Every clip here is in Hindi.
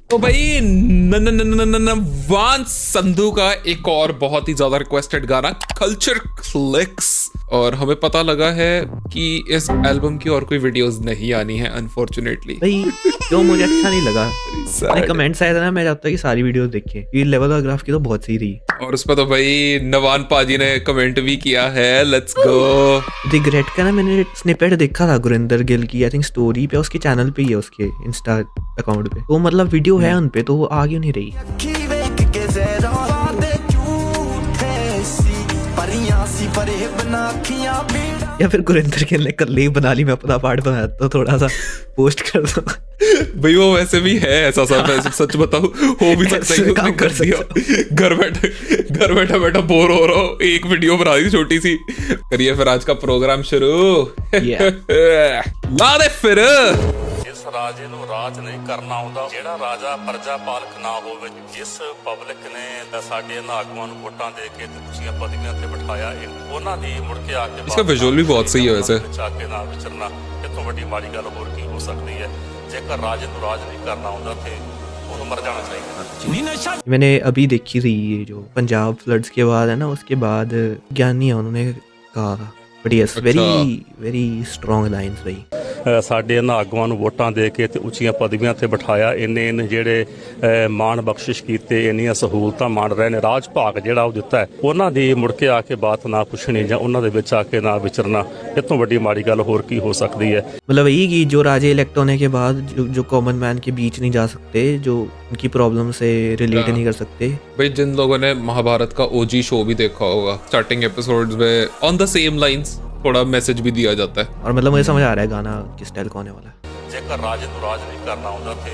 तो भाई नवान संधू का एक और बहुत ही ज्यादा रिक्वेस्टेड गाना कल्चर क्लिक्स, और हमें पता लगा है कि इस एल्बम की और कोई वीडियोस नहीं आनी है अनफॉर्चुनेटली। भाई जो मुझे अच्छा नहीं लगा, कमेंट्स आया था ना, मैं चाहता कि सारी वीडियोस देखें, ये लेवल ऑफ ग्राफ की तो बहुत सही रही। और उस पर तो भाई नवान पाजी ने कमेंट भी किया है, लेट्स गो। रिग्रेट का ना मैंने स्निपेट देखा था गुरिंदर गिल की, आई थिंक स्टोरी पे, उसके चैनल पे ही है, उसके इंस्टा अकाउंट पे, तो मतलब वीडियो है उन पे, तो वो आ क्यों नहीं रही? या फिर गुरिंदर गिल ने कल ही बना ली, मैं अपना पार्ट बनाया तो थोड़ा सा पोस्ट कर दूं। भाई वो वैसे भी है ऐसा सब, ऐसे सच बताऊं हो भी सकता है, उसने कर दिया। घर बैठा बोर हो रहा हो, एक वीडियो बना दी छोटी सी, करिए फिर आज का प्रोग्राम शुरू। ला दे फिर। जिस राजे ਨੂੰ ਰਾਜ ਨਹੀਂ ਕਰਨਾ ਆਉਂਦਾ, ਜਿਹੜਾ ਰਾਜਾ ਪ੍ਰਜਾ ਪਾਲਕ ਨਾ ਹੋਵੇ, ਜਿਸ ਪਬਲਿਕ ਨੇ ਸਾਡੇ ਆਗੂਆਂ ਨੂੰ ਵੋਟਾਂ ਦੇ ਕੇ ਤੇ ਉੱਚੀਆਂ ਪਦਵੀਆਂ ਤੇ ਬਿਠਾਇਆ, ਉਹਨਾਂ ਦੀ ਮੁੜ ਕੇ ਆ ਕੇ इसका विजुअल भी बहुत सही है वैसे। ਚਾਕੇ ਨਾਲ ਵਿਚਰਨਾ ਇਹ ਤੋਂ ਵੱਡੀ ਮਾੜੀ ਗੱਲ ਹੋਰ ਕੀ ਹੋ ਸਕਦੀ ਹੈ। ਜੇਕਰ ਰਾਜੇ ਨੂੰ ਰਾਜ ਨਹੀਂ करना ਆਉਂਦਾ ਤੇ ਉਹਨੂੰ मर जाना चाहिए। मैंने अभी देखी थी ये जो पंजाब फ्लड्स के बाद है ना, उसके बाद ज्ञानी है उन्होंने कहा था, but yes very strong lines भाई। ਸਾਡੇ ਇਹਨਾਂ ਆਗੂਆਂ ਨੂੰ ਵੋਟਾਂ ਦੇ ਕੇ ਤੇ ਉੱਚੀਆਂ ਪਦਵੀਆਂ ਤੇ ਬਿਠਾਇਆ, ਇੰਨੇ ਜਿਹੜੇ ਮਾਣ ਬਖਸ਼ਿਸ਼ ਕੀਤੇ, ਇੰਨੀਆਂ ਸਹੂਲਤਾਂ ਮੰਨ ਰਹੇ ਨੇ, ਰਾਜ ਭਾਗ ਜਿਹੜਾ ਉਹ ਦਿੱਤਾ ਹੈ, ਉਹਨਾਂ ਦੀ ਮੁੜ ਕੇ ਆ ਕੇ ਬਾਤ ਨਾ ਪੁੱਛਣੀ ਜਾਂ ਉਹਨਾਂ ਦੇ ਵਿੱਚ ਆ ਕੇ ਨਾ ਵਿਚਰਨਾ, ਇਹ ਤੋਂ ਵੱਡੀ ਮਾੜੀ ਗੱਲ ਹੋਰ ਕੀ ਹੋ सकती है। मतलब यही कि जो राजे इलेक्ट होने के बाद जो कॉमन मैन के बीच नहीं जा सकते, जो उनकी प्रॉब्लम से रिलेट नहीं कर सकते। भाई जिन लोगों ने महाभारत का ओजी शो भी देखा होगा, स्टार्टिंग एपिसोड्स में ऑन द सेम लाइंस थोड़ा मैसेज भी दिया जाता है, और मतलब मुझे समझ आ रहा है गाना किस स्टाइल का होने वाला है। ਜੇਕਰ ਰਾਜੇ ਨੂੰ ਰਾਜ ਨਹੀਂ ਕਰਨਾ ਆਉਂਦਾ ਤੇ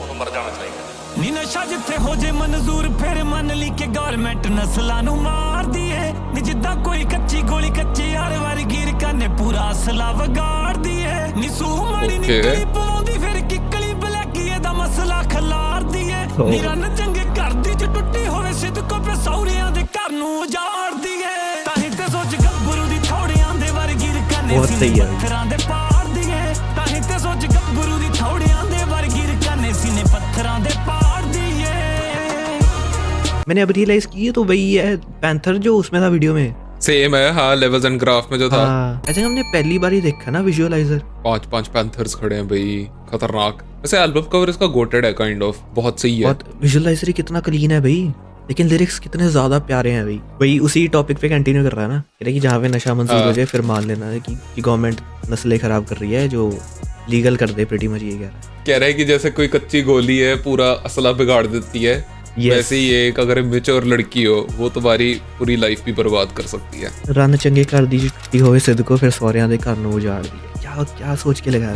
ਉਹਨੂੰ ਮਰ ਜਾਣਾ ਚਾਹੀਦਾ। ਨੀ ਨਸ਼ਾ ਜਿੱਥੇ ਹੋ ਜੇ ਮਨਜ਼ੂਰ, ਫਿਰ ਮੰਨ ਲਈ ਕਿ ਗਵਰਨਮੈਂਟ ਨਸਲਾਂ ਨੂੰ ਮਾਰਦੀ ਏ, ਨੀ ਜਿੱਦਾਂ ਕੋਈ ਕੱਚੀ ਗੋਲੀ ਕੱਚੀ ਹਰ ਵਾਰ ਗੀਰ ਕਰਨੇ ਪੂਰਾ ਅਸਲਾ ਵਿਗਾੜਦੀ ਏ, ਨੀ ਸੂ ਮਾੜੀ ਨਿਕਲੀ ਪਵਾਉਂਦੀ ਫਿਰ ਕਿੱਕਲੀ ਬਲੈਕੀਏ ਦਾ ਮਸਲਾ ਖਲਾਰਦੀ ਏ, ਨੀ ਰੰਨ ਚੰਗੇ ਕਰਦੀ ਚ ਟੁੱਟੀ ਹੋਵੇ ਸਿੱਧਕੋ ਪੇ ਸੌਰਿਆਂ ਦੇ ਘਰ ਨੂੰ ਉਜਾੜਦੀ ਏ, ਤਾਂ ਹੀ ਤੇ ਸੋਚ ਗੱਭਰੂ ਦੀ ਥੋੜਿਆਂ ਦੇ ਵਰਗੀਰ ਕਰਨੇ ਸੀ ਪੱਥਰਾਂ ਦੇ ਪਾੜਦੀ ਏ, ਤਾਂ ਹੀ ਤੇ ਸੋਚ ਗੱਭਰੂ ਦੀ ਥੋੜਿਆਂ ਦੇ ਵਰਗੀਰ ਕਰਨੇ ਸੀ ਨੇ ਪੱਥਰਾਂ ਦੇ ਪਾੜਦੀ ਏ। मैंने अब रियलाइज की तो वही है पैंथर जो उसमें था वीडियो में, सेम है। हाँ, लेवल्स एंड ग्राफ में जो था, ऐसे हमने पहली बार ही देखा ना विजुअलाइजर। 5 पैंथर्स खड़े हैं भाई, खतरनाक। वैसे एल्बम कवर इसका गोटेड है काइंड ऑफ, बहुत सही है। विजुअलाइजर कितना क्लीन है भाई, लेकिन लिरिक्स कितने ज्यादा प्यारे हैं भाई। वही उसी टॉपिक पे कंटिन्यू कर रहा है ना, कह रहा है कि जहाँ पे नशा मंजूर हो जाए फिर मान लेना है कि गवर्नमेंट नस्लें खराब कर रही है, जो लीगल कर दे, प्रीटी मच ये कह रहा है कि जैसे कोई कच्ची गोली है पूरा असला बिगाड़ देती है, वैसे ही एक अगर मेच्योर लड़की हो वो तुम्हारी पूरी लाइफ भी बर्बाद कर सकती है। रन चंगे कर दी छुट्टी होवे सिद्धको फिर सौरियां दे घर नु उजाड़ दी। क्या सोच के लगाया,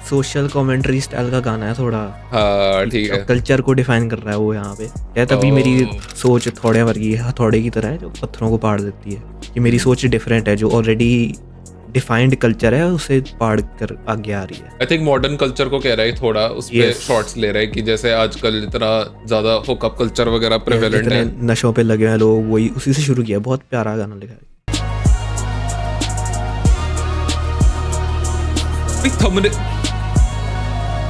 सोशल कमेंट्री स्टाइल का गाना है थोड़ा। हाँ ठीक है, कल्चर को डिफाइन कर रहा है वो यहाँ पे। क्या तभी मेरी सोच थोड़े वर्गी है, हथौड़े की तरह है जो पत्थरों को पाड़ देती है, कि मेरी सोच डिफरेंट है, जो ऑलरेडी डिफाइंड कल्चर है उसे पाड़ कर आगे आ रही है। आई थिंक मॉडर्न कल्चर को कह रहा है थोड़ा, उस पे शॉर्ट्स ले रहा है कि जैसे आजकल इतना ज्यादा हुकअप कल्चर वगैरह प्रेवेलेंट है, नशों पे लगे हैं लोग, वही उसी से शुरू किया। बहुत प्यारा गाना लिखा है।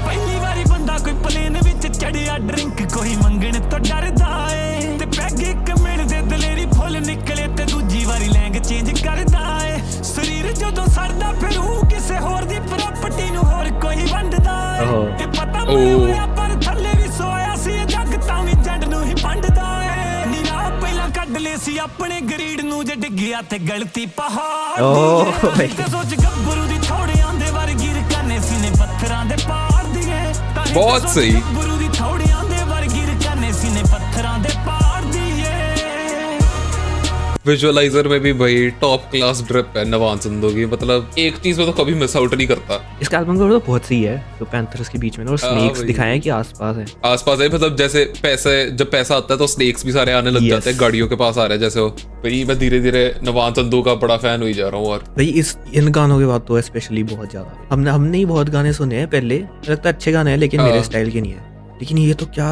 ਪਹਿਲੀ ਵਾਰੀ ਬੰਦਾ ਕੋਈ ਪਲੇਨ ਵਿੱਚ ਚੜਿਆ, ਡਰਿੰਕ ਕੋਈ ਮੰਗਣ ਤੋਂ ਡਰਦਾ ਏ, ਤੇ ਪੈਗ ਇੱਕ ਮਿਲਦੇ ਦਲੇਰੀ ਫੁੱਲ ਨਿਕਲੇ, ਤੇ ਦੂਜੀ ਵਾਰੀ ਲੈਂਗ ਚੇਂਜ ਕਰਦਾ ਏ। ਸਰੀਰ ਜਦੋਂ ਸੜਦਾ ਫਿਰ ਉਹ ਕਿਸੇ ਹੋਰ ਦੀ ਪ੍ਰਾਪਰਟੀ ਨੂੰ ਹੋਰ ਕੋਈ ਵੰਡਦਾ ਏ, ਤੇ ਪਤਾ ਹੋਇਆ ਪਰ ਥੱਲੇ ਵੀ ਸੋਇਆ ਸੀ ਜੱਗ, ਤਾਂ ਵੀ ਜੱਡ ਨੂੰ ਹੀ ਵੰਡਦਾ ਏ। ਨੀਰਾ ਪਹਿਲਾਂ ਕੱਢ ਲਏ ਸੀ ਆਪਣੇ ਗਰੀਡ ਨੂੰ, ਜੇ ਡਿੱਗਿਆ ਤੇ ਗਲਤੀ ਪਹਾੜ ਦੀ, ਤੇ ਸੋਚ ਗੱਭਰੂ ਦੀ ਥੋੜਿਆਂ ਦੇ ਵਰਗੀਰ ਕਰਨੇ ਸੀ ਨੇ ਪੱਥਰਾਂ ਦੇ ਪਾੜਦੀ ਏ, बहुत सही। ਗੱਭਰੂ ਦੀ ਥੋੜਿਆਂ ਦੇ ਵਰਗੀਰ ਕਰਨੇ ਸੀ ਨੇ ਪੱਥਰਾਂ ਦੇ ਪਾੜਦੀ ਏ। विजुअलाइजर में भी भाई टॉप क्लास ड्रिप है नवान संधू की, मतलब एक चीज में तो कभी मिस आउट नहीं करता। इसका एल्बम कवर तो बहुत सही है, जो पैंथर्स के बीच में और स्नेक्स दिखाए हैं कि आसपास है, आसपास है, मतलब जैसे पैसे जब पैसा आता है तो स्नेक्स भी सारे आने लग जाते हैं, गाड़ियों के पास आ रहे हैं जैसे वो। भाई मैं धीरे धीरे नवान संधू का बड़ा फैन हुई जा रहा हूँ। और भाई इन गानों के बाद तो स्पेशली बहुत ज्यादा हमने ही बहुत गाने सुने हैं पहले, लगता है अच्छे गाने हैं लेकिन मेरे स्टाइल के नहीं है, लेकिन ये तो क्या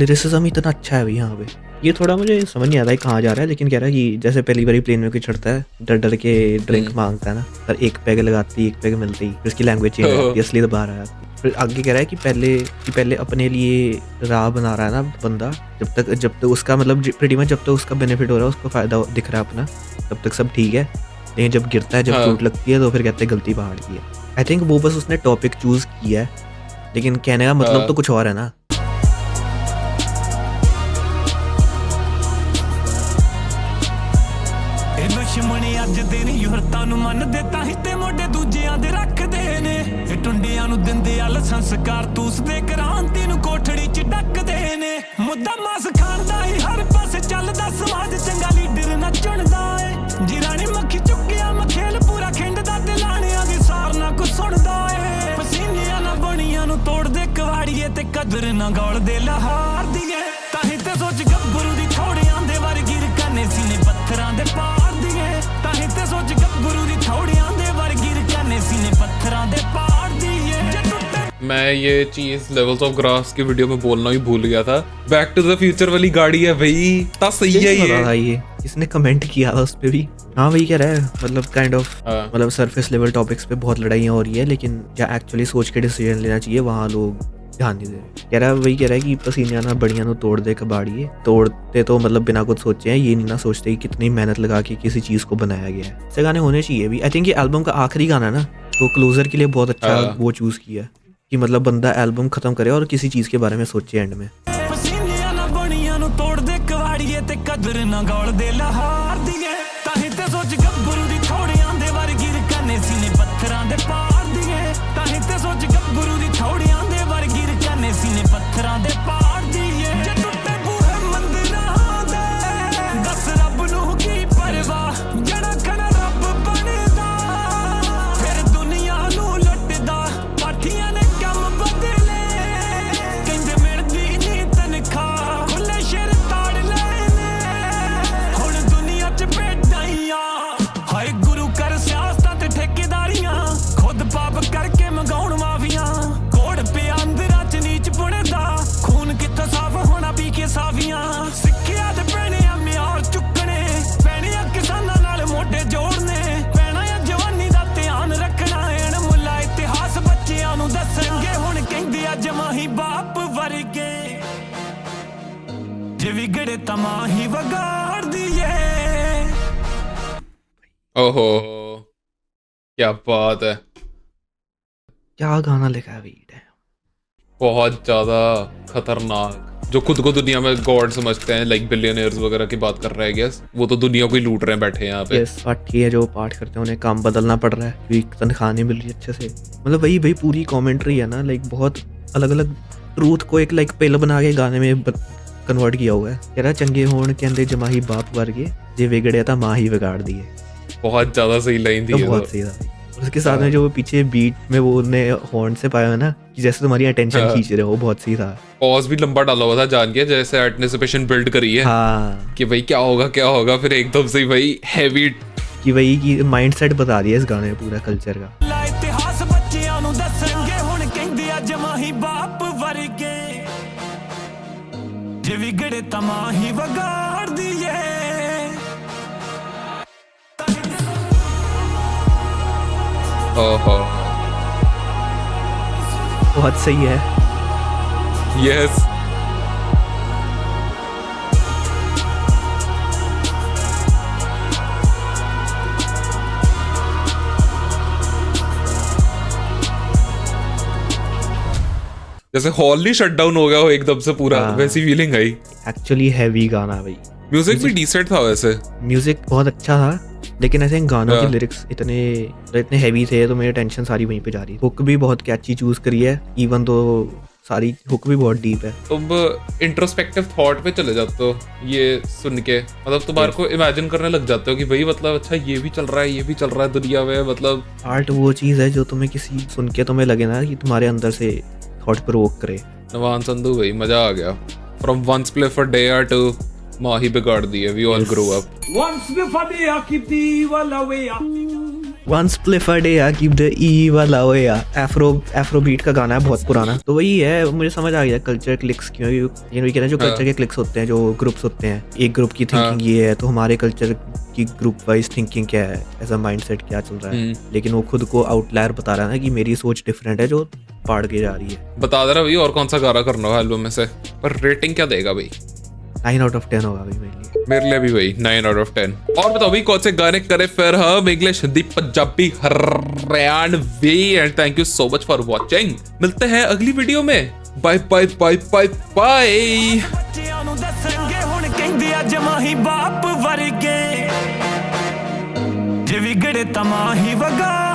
लिरिसिज्म इतना अच्छा है भाई यहाँ पे। ये थोड़ा मुझे समझ नहीं आता है कहाँ जा रहा है, लेकिन कह रहा है कि जैसे पहली बारी प्लेन में कोई चढ़ता है डर डर के ड्रिंक मांगता है ना, पर एक पैग लगाती एक पैग मिलती, फिर उसकी लैंग्वेज चेंज होती है, असली तो बाहर आ जाती। फिर आगे कह रहा है कि पहले अपने लिए राह बना रहा है ना बंदा, जब तक उसका मतलब प्रीटी मच जब तक उसका बेनिफिट हो रहा है, उसको फायदा दिख रहा है अपना, तब तक सब ठीक है। लेकिन जब गिरता है, जब चोट लगती है, तो फिर कहते हैं गलती पहाड़ की है। आई थिंक वो बस उसने टॉपिक चूज किया है, लेकिन कहने का मतलब तो कुछ और है ना। ਦੁਸ਼ਮਣੀ ਅੱਜ ਦੇ ਨਹੀਂ ਯੁਰਤਾਂ ਨੂੰ ਮੰਨਦੇ ਤਾਂ ਹੀ ਤੇ ਮੋਢੇ ਦੂਜਿਆਂ ਦੇ ਰੱਖਦੇ ਨੇ ਇਹ ਟੁੰਡਿਆਂ ਨੂੰ ਦਿੰਦੇ ਆ ਸੰਸਕਾਰ ਤੂਸ ਦੇ ਕ੍ਰਾਂਤੀ ਨੂੰ ਕੋਠੜੀ 'ਚ ਡੱਕਦੇ ਨੇ ਮੁੱਦਾ ਮਾਸ ਖਾਣ ਦਾ ਹੀ ਹਰ ਪਾਸੇ ਚੱਲਦਾ ਸਮਾਜ ਚੰਗਾ ਲੀਡਰ ਨਾ ਚੁਣਦਾ ਏ ਜਿਰਾਣੀ ਮੱਖੀ ਚੁੱਕਿਆ ਮਖੇਲ ਪੂਰਾ ਖਿੰਡਦਾ ਤੇ ਲਾਣਿਆਂ ਦੀ ਸਾਰ ਨਾ ਕੋ ਸੁਣਦਾ ਏ ਪਸੀਨਿਆਂ ਨਾਲ ਬਣੀਆਂ ਨੂੰ ਤੋੜਦੇ ਕਵਾੜੀਏ ਤੇ ਕਦਰ ਨਾ ਗੋਲਦੇ ਲਹਾਰ ਦੀਏ ਤਾਂ ਹੀ ਤੇ ਸੋਚ ਗੱਭਰੂ ਦੀ ਥੋੜਿਆਂ ਦੇ ਵਰਗੀ ਰਕਾਨੇ ਸੀਨੇ ਪੱਥਰਾਂ ਦੇ ਪਾਰ ਤਾਹੀਂ ਤੇ ਸੋਚ ਗੱਭਰੂ ਦੀ ਥੋੜਿਆਂ ਦੇ ਵਰਗੀ ਰਕਾਨੇ ਸੀਨੇ ਪੱਥਰਾਂ ਦੇ ਪਾੜ ਦੀਏ ਜੇ ਟੁੱਟੇ। मैं ये चीज लेवल्स ऑफ ग्रास की वीडियो में बोलना ही भूल गया था। बैक टू द फ्यूचर वाली गाड़ी है भाई, ता सही है ये इसने कमेंट किया था उस पे भी। हाँ वही कह रहा है, मतलब काइंड ऑफ मतलब सरफेस लेवल टॉपिक्स पे बहुत लड़ाइयाँ हो रही है, लेकिन जहाँ एक्चुअली सोच के डिसीजन लेना चाहिए वहाँ लोग ध्यान नहीं दे रहे। कह रहा है वही कह रहा है कि पसीनिया ना बढ़िया नो तोड़ दे कबाड़िए, तोड़ते तो मतलब बिना कुछ सोचे हैं, ये नहीं ना सोचते कि कितनी मेहनत लगा के किसी चीज़ को बनाया गया है। ऐसे गाने होने चाहिए भी। आई थिंक ये एल्बम का आखिरी गाना है ना, तो क्लोजर के लिए बहुत अच्छा वो चूज़ किया है कि मतलब बंदा एल्बम खत्म करे और किसी चीज़ के बारे में सोचे एंड में। ਪਸੀਨਿਆਂ ਨਾਲ ਬਣੀਆਂ ਨੂੰ ਤੋੜਦੇ ਕਵਾੜੀਏ ਤੇ ਕਦਰ ਨਾ ਗੋਲਦੇ ਲਹਾਰ ਦੀਏ ਤਾਹੀਂ ਤੇ ਸੋਚ ਗੱਭਰੂ ਦੀ ਥੋੜਿਆਂ ਦੇ ਵਰਗੀ ਰਕਾਨੇ ਸੀਨੇ ਪੱਥਰਾਂ ਦੇ ਪਾੜ ਦੀਏ ਤਾਹੀਂ ਤੇ ਸੋਚ ਗੱਭਰੂ ਦੀ ਥੋੜਿਆਂ ਦੇ ਵਰਗੀ ਰਕਾਨੇ ਸੀਨੇ ਪੱਥਰਾਂ ਦੇ ਪਾੜ ਦੀਏ ਜੇ ਟੁੱਟੇ ਬੂਹੇ ਮੰਦਿਰਾਂ ਦੇ ਦੱਸ ਰੱਬ ਨੂੰ ਕੀ ਪਰਵਾਹ ਜਿਹੜਾ ਕਨਾ ਰੱਬ ਬਣਦਾ ਫਿਰ ਦੁਨੀਆ ਨੂੰ ਲੁੱਟਦਾ ਪਾਠੀਆਂ ਨੇ ਕੰਮ ਬਦਲੇ ਕਹਿੰਦੇ ਮਿਲਦੀ ਨਹੀਂ ਤਨਖਾਹ ਖੁੱਲੇ ਸ਼ੇਰ ਤਾੜ ਲੈਣੇ ਹੁਣ ਦੁਨੀਆ 'ਚ ਭੇਡਾਈਆਂ ਹਾਏ ਗੁਰੂ ਕਰ ਸਿਆਸਤਾਂ ਤੇ ਠੇਕੇਦਾਰੀਆਂ ਖੁਦ ਪਾਪ ਕਰਕੇ ਮੰਗਾਉਣ ਮਾਫੀਆਂ ਕੋੜ ਪਿਆ ਅੰਦਰਾਂ 'ਚ ਨੀਚ ਪੁਣਦਾ ਖੂਨ ਕਿੱਥੋਂ ਸਾਫ ਹੋਣਾ ਪੀ ਕੇ ਸਾਵੀਆਂ ਸਿੱਖਿਆ ਤੇ ਪੈਣੇ ਆ ਮਿਆਰ ਚੁੱਕਣੇ ਪੈਣੇ ਆ ਕਿਸਾਨਾਂ ਨਾਲ ਮੋਢੇ ਜੋੜਨੇ ਪੈਣਾ ਆ ਜਵਾਨੀ ਦਾ ਧਿਆਨ ਰੱਖਣਾ ਐਨ ਮੁੱਲਾ ਇਤਿਹਾਸ ਬੱਚਿਆਂ ਨੂੰ ਦੱਸਣਗੇ ਹੁਣ ਕਹਿੰਦੇ ਆ ਜਮਾਹੀ ਬਾਪ ਵਰਗੇ ਜੇ ਵਿਗੜੇ ਤਾਂ ਮਾਂ ਹੀ ਵਿਗਾੜਦੀ ਏ। ओहो क्या बात है, क्या गाना लिखा है वीड है, बहुत ज्यादा खतरनाक। जो खुद को दुनिया में गॉड समझते हैं, लाइक बिलियनियर्स वगैरह की बात कर रहे हैं, गेस वो तो दुनिया को ही लूट रहे हैं बैठे हैं यहाँ पे। यस पाठी है जो पाठ करते हैं उन्हें काम बदलना पड़ रहा है क्योंकि तनख्वाह नहीं मिल रही अच्छे से। मतलब वही पूरी कमेंट्री है ना, लाइक बहुत अलग अलग ट्रूथ को एक लाइक पिल बना के गाने में कन्वर्ट किया हुआ है। कह रहा चंगे होण कहंदे जमाही बाप वर्गे जे बिगड़े था माँ ही बिगाड़ दिए। बहुत ज्यादा सही लाइन थी, बहुत सही था। उसके साथ में जो वो पीछे बीट में वो उन्हें हॉर्न से पाया है ना कि जैसे तुम्हारी अटेंशन खींच रहे हो, वो बहुत सही था। पॉज भी लंबा डाला हुआ था जान के, जैसे एंटिसिपेशन बिल्ड करी है हाँ कि भाई क्या होगा, फिर एकदम से भाई हैवी कि वही की माइंडसेट बता दिया इस गाने में पूरा कल्चर का। इतिहास बच्चियां नु दसणगे हुण कहंदे आ जमाही बाप वर्गे जे विगड़े तां मां ही विगाड़दी ए। ओहो बहुत सही है। यस जैसे हॉल ही शट डाउन हो गया हो एकदम से पूरा, वैसी फीलिंग आई। एक्चुअली हैवी गाना भाई। म्यूजिक भी डिसेंट था वैसे, म्यूजिक बहुत अच्छा था, लेकिन ऐसे गानों के लिरिक्स इतने हैवी थे तो मेरी टेंशन सारी वहीं पे जा रही। हुक भी बहुत कैची चूज करी है, इवन तो सारी हुक भी बहुत डीप है। तुम इंट्रोस्पेक्टिव थॉट पे चले जाते हो ये सुन के, मतलब तुम्हारे को इमेजिन करने लग जाते हो कि भाई मतलब अच्छा ये भी चल रहा है दुनिया में। मतलब आर्ट वो चीज है जो तुम्हें किसी सुन के तुम्हें लगे ना कि तुम्हारे अंदर से थॉट प्रोवोक करे। नवान संधू भाई मजा आ गया। From one spliff for day to माँ ही बिगाड़ दी है, we all grow up. One spliff a day, I keep the evil away. One spliff a day, I keep the evil away. Afro beat का गाना है बहुत पुराना। तो वही है, मुझे समझ आ गया कल्चर क्लिक्स क्यों ये कह रहे हैं। जो कल्चर के क्लिक्स होते हैं, जो ग्रुप्स होते हैं, एक ग्रुप की थिंकिंग ये है तो हमारे कल्चर की ग्रुप वाइज थिंकिंग क्या है, ऐसा माइंडसेट क्या चल रहा है। लेकिन वो खुद को आउटलायर बता रहा है ना कि मेरी सोच डिफरेंट है, जो फाड़ के जा रही है। बता दे रहा भाई और कौन सा गाना करना हो एल्बम में से, पर रेटिंग क्या देगा भाई? 9 out of 10 होगा भाई मेरे लिए। मेरे लिए भी भाई 9 out of 10। और बताओ भाई कौन से गाने करे फिर हम, English, Hindi, Punjabi, Haryanvi. And thank you so much for watching. मिलते हैं अगली वीडियो में। Bye bye bye bye bye. ਬੱਚਿਆਂ ਨੂੰ ਦੱਸਣਗੇ ਹੁਣ ਕਹਿੰਦੇ ਅੱਜ ਮਾਹੀ ਬਾਪ ਵਰਗੇ ਜੇ ਵਿਗੜੇ ਤਾਂ ਮਾਹੀ ਵਗਾ